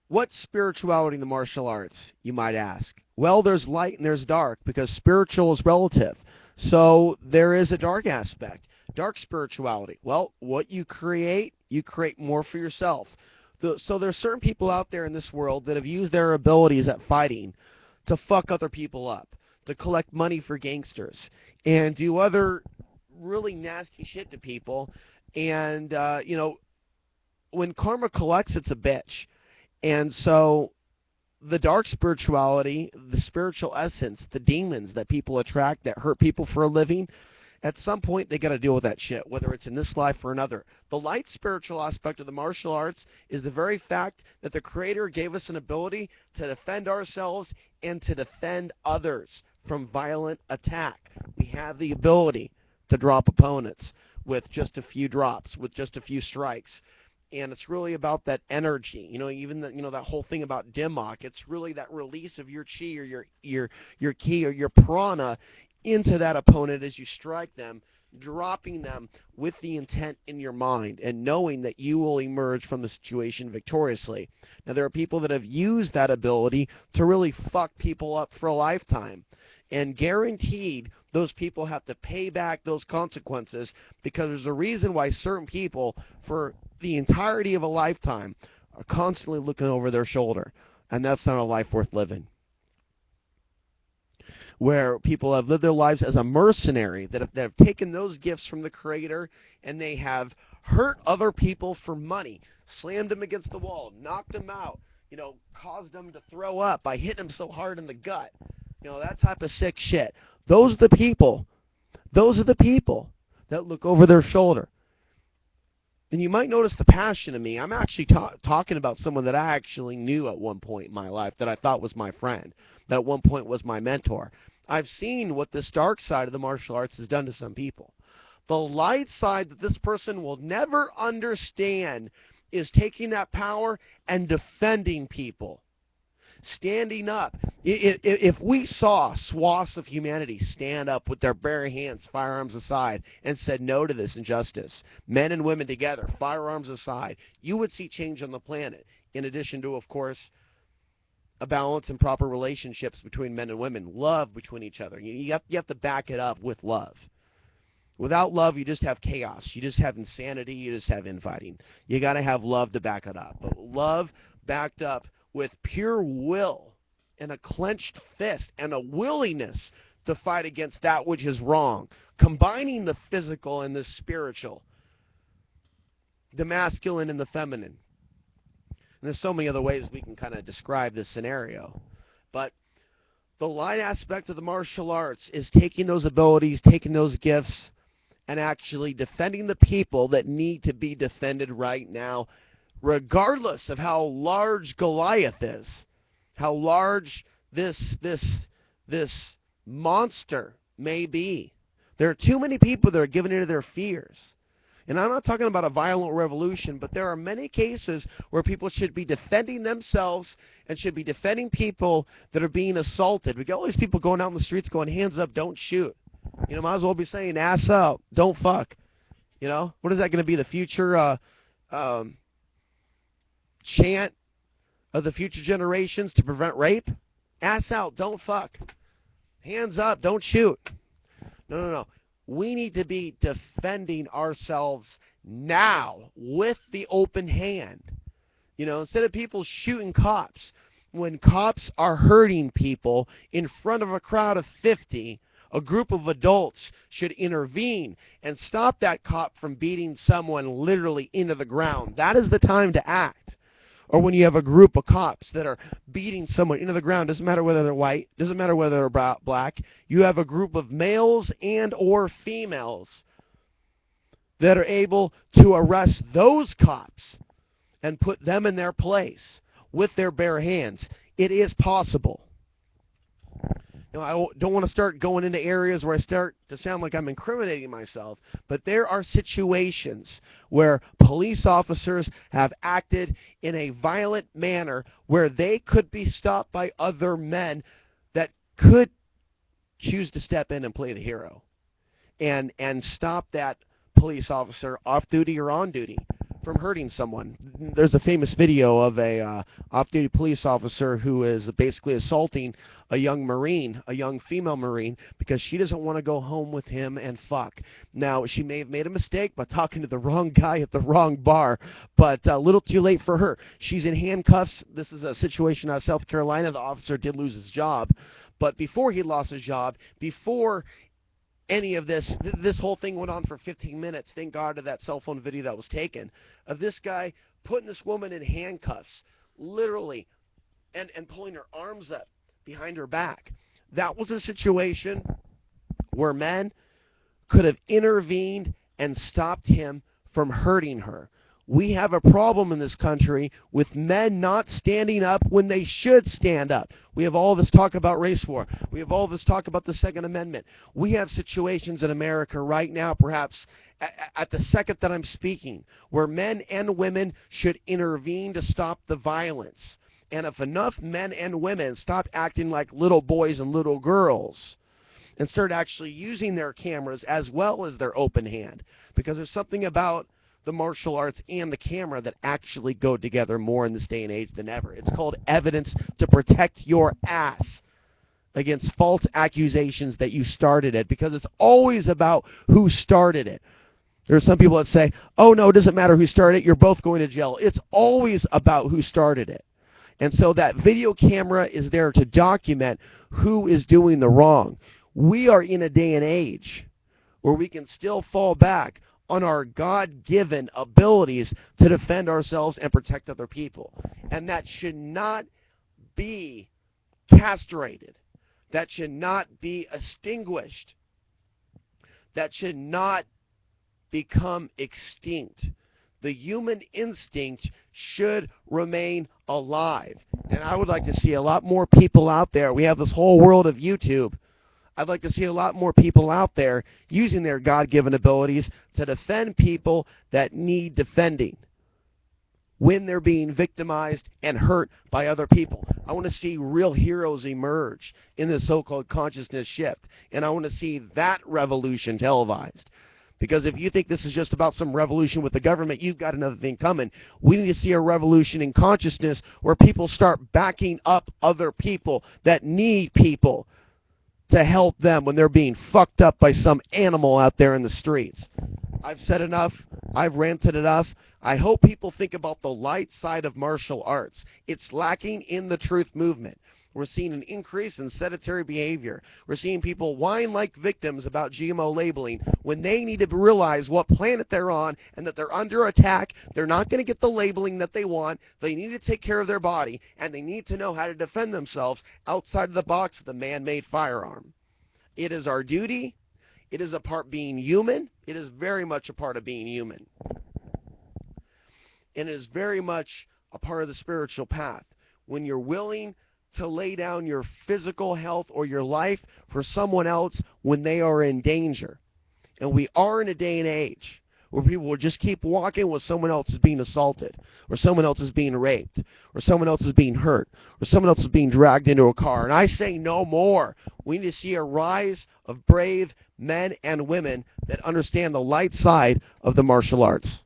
What's spirituality in the martial arts, you might ask? Well, there's light and there's dark because spiritual is relative. So there is a dark aspect. Dark spirituality. Well, what you create more for yourself. So there's certain people out there in this world that have used their abilities at fighting to fuck other people up, to collect money for gangsters, and do other really nasty shit to people. And, when karma collects, it's a bitch. And so the dark spirituality, the spiritual essence, the demons that people attract that hurt people for a living, at some point they got to deal with that shit, whether it's in this life or another. The light spiritual aspect of the martial arts is the very fact that the Creator gave us an ability to defend ourselves and to defend others from violent attack. We have the ability to drop opponents with just a few drops, with just a few strikes. And it's really about that energy, even that whole thing about Dimmock. It's really that release of your chi or your ki or your prana into that opponent as you strike them, dropping them with the intent in your mind and knowing that you will emerge from the situation victoriously. Now, there are people that have used that ability to really fuck people up for a lifetime. And guaranteed, those people have to pay back those consequences, because there's a reason why certain people, for the entirety of a lifetime, are constantly looking over their shoulder. And that's not a life worth living. Where people have lived their lives as a mercenary, that have taken those gifts from the Creator and they have hurt other people for money, slammed them against the wall, knocked them out, caused them to throw up by hitting them so hard in the gut. That type of sick shit. Those are the people that look over their shoulder. And you might notice the passion in me. I'm actually talking about someone that I actually knew at one point in my life, that I thought was my friend, that at one point was my mentor. I've seen what this dark side of the martial arts has done to some people. The light side that this person will never understand is taking that power and defending people. Standing up. If we saw swaths of humanity stand up with their bare hands, firearms aside, and said no to this injustice, men and women together, firearms aside, you would see change on the planet. In addition to, of course, a balance and proper relationships between men and women, love between each other. You have to back it up with love. Without love, you just have chaos. You just have insanity. You just have infighting. You got to have love to back it up. But love backed up with pure will and a clenched fist and a willingness to fight against that which is wrong, combining the physical and the spiritual, the masculine and the feminine. And there's so many other ways we can kind of describe this scenario. But the light aspect of the martial arts is taking those abilities, taking those gifts, and actually defending the people that need to be defended right now, regardless of how large Goliath is, how large this monster may be. There are too many people that are giving into their fears. And I'm not talking about a violent revolution, but there are many cases where people should be defending themselves and should be defending people that are being assaulted. We got all these people going out in the streets going, hands up, don't shoot. Might as well be saying, ass out, don't fuck. What is that going to be, the future chant of the future generations to prevent rape? Ass out, don't fuck. Hands up, don't shoot. No. We need to be defending ourselves now with the open hand. Instead of people shooting cops, when cops are hurting people in front of a crowd of 50, a group of adults should intervene and stop that cop from beating someone literally into the ground. That is the time to act. Or when you have a group of cops that are beating someone into the ground, doesn't matter whether they're white, doesn't matter whether they're black, you have a group of males and or females that are able to arrest those cops and put them in their place with their bare hands. It is possible. I don't want to start going into areas where I start to sound like I'm incriminating myself, but there are situations where police officers have acted in a violent manner where they could be stopped by other men that could choose to step in and play the hero and stop that police officer off duty or on duty from hurting someone. There's a famous video of a off-duty police officer who is basically assaulting a young Marine, a young female Marine, because she doesn't want to go home with him and fuck. Now, she may have made a mistake by talking to the wrong guy at the wrong bar, but a little too late for her. She's in handcuffs. This is a situation out of South Carolina. The officer did lose his job, but before he lost his job, before any of this whole thing went on for 15 minutes. Thank God to that cell phone video that was taken of this guy putting this woman in handcuffs, literally, and pulling her arms up behind her back. That was a situation where men could have intervened and stopped him from hurting her. We have a problem in this country with men not standing up when they should stand up. We have all this talk about race war. We have all this talk about the Second Amendment. We have situations in America right now, perhaps at the second that I'm speaking, where men and women should intervene to stop the violence. And if enough men and women stopped acting like little boys and little girls and started actually using their cameras as well as their open hand, because there's something about the martial arts and the camera that actually go together more in this day and age than ever. It's called evidence to protect your ass against false accusations that you started it, because it's always about who started it. There are some people that say, oh no, it doesn't matter who started it, you're both going to jail. It's always about who started it. And so that video camera is there to document who is doing the wrong. We are in a day and age where we can still fall back on our God-given abilities to defend ourselves and protect other people. And that should not be castrated. That should not be extinguished. That should not become extinct. The human instinct should remain alive. And I would like to see a lot more people out there. We have this whole world of YouTube. I'd like to see a lot more people out there using their God-given abilities to defend people that need defending when they're being victimized and hurt by other people. I want to see real heroes emerge in this so-called consciousness shift, and I want to see that revolution televised. Because if you think this is just about some revolution with the government, you've got another thing coming. We need to see a revolution in consciousness where people start backing up other people that need people to help them when they're being fucked up by some animal out there in the streets. I've said enough. I've ranted enough. I hope people think about the light side of martial arts. It's lacking in the truth movement. We're seeing an increase in sedentary behavior. We're seeing people whine like victims about GMO labeling when they need to realize what planet they're on and that they're under attack. They're not going to get the labeling that they want. They need to take care of their body, and they need to know how to defend themselves outside of the box of the man-made firearm. It is our duty. It is a part being human. It is very much a part of being human. And it is very much a part of the spiritual path. When you're willing to lay down your physical health or your life for someone else when they are in danger. And we are in a day and age where people will just keep walking when someone else is being assaulted, or someone else is being raped, or someone else is being hurt, or someone else is being dragged into a car. And I say no more. We need to see a rise of brave men and women that understand the light side of the martial arts.